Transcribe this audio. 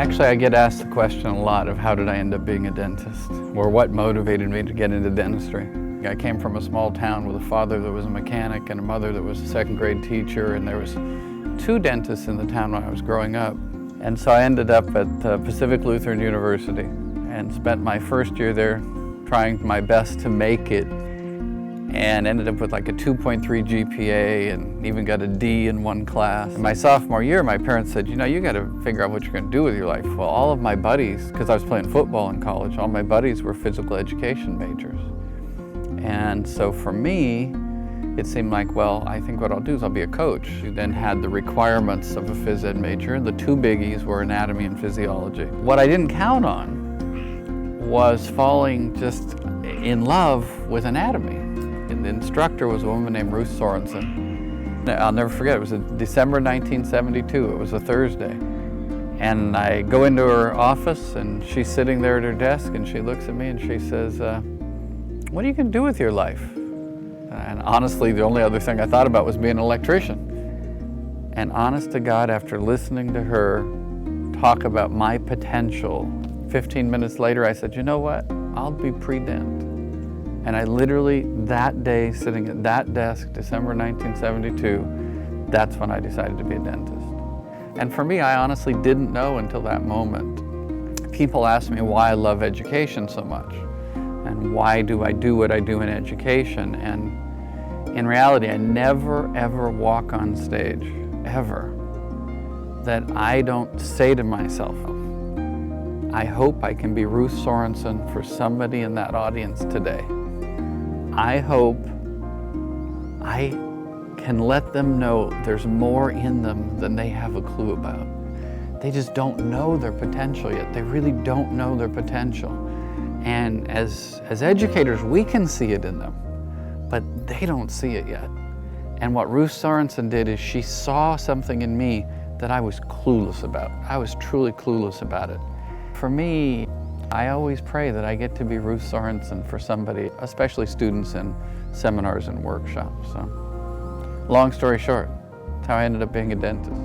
Actually, I get asked the question a lot of how did I end up being a dentist, or what motivated me to get into dentistry. I came from a small town with a father that was a mechanic and a mother that was a second grade teacher, and there was 2 dentists in the town when I was growing up. And so I ended up at Pacific Lutheran University and spent my first year there trying my best to make it, and ended up with like a 2.3 GPA and even got a D in one class. In my sophomore year, my parents said, you know, you got to figure out what you're going to do with your life. Well, all of my buddies, because I was playing football in college, all my buddies were physical education majors. And so for me, it seemed like, well, I think what I'll do is I'll be a coach. We then had the requirements of a phys ed major. The 2 biggies were anatomy and physiology. What I didn't count on was falling just in love with anatomy. And the instructor was a woman named Ruth Sorensen. I'll never forget, it was December 1972, it was a Thursday. And I go into her office and she's sitting there at her desk and she looks at me and she says, what are you going to do with your life? And honestly, the only other thing I thought about was being an electrician. And honest to God, after listening to her talk about my potential, 15 minutes later I said, you know what, I'll be pre-dent. And I literally, that day, sitting at that desk, December 1972, that's when I decided to be a dentist. And for me, I honestly didn't know until that moment. People ask me why I love education so much, and why do I do what I do in education. And in reality, I never, ever walk on stage, ever, that I don't say to myself, I hope I can be Ruth Sorensen for somebody in that audience today. I hope I can let them know there's more in them than they have a clue about. They just don't know their potential yet. They really don't know their potential. And as educators, we can see it in them, but they don't see it yet. And what Ruth Sorensen did is she saw something in me that I was clueless about. I was truly clueless about it. For me, I always pray that I get to be Ruth Sorensen for somebody, especially students in seminars and workshops. So, long story short, that's how I ended up being a dentist.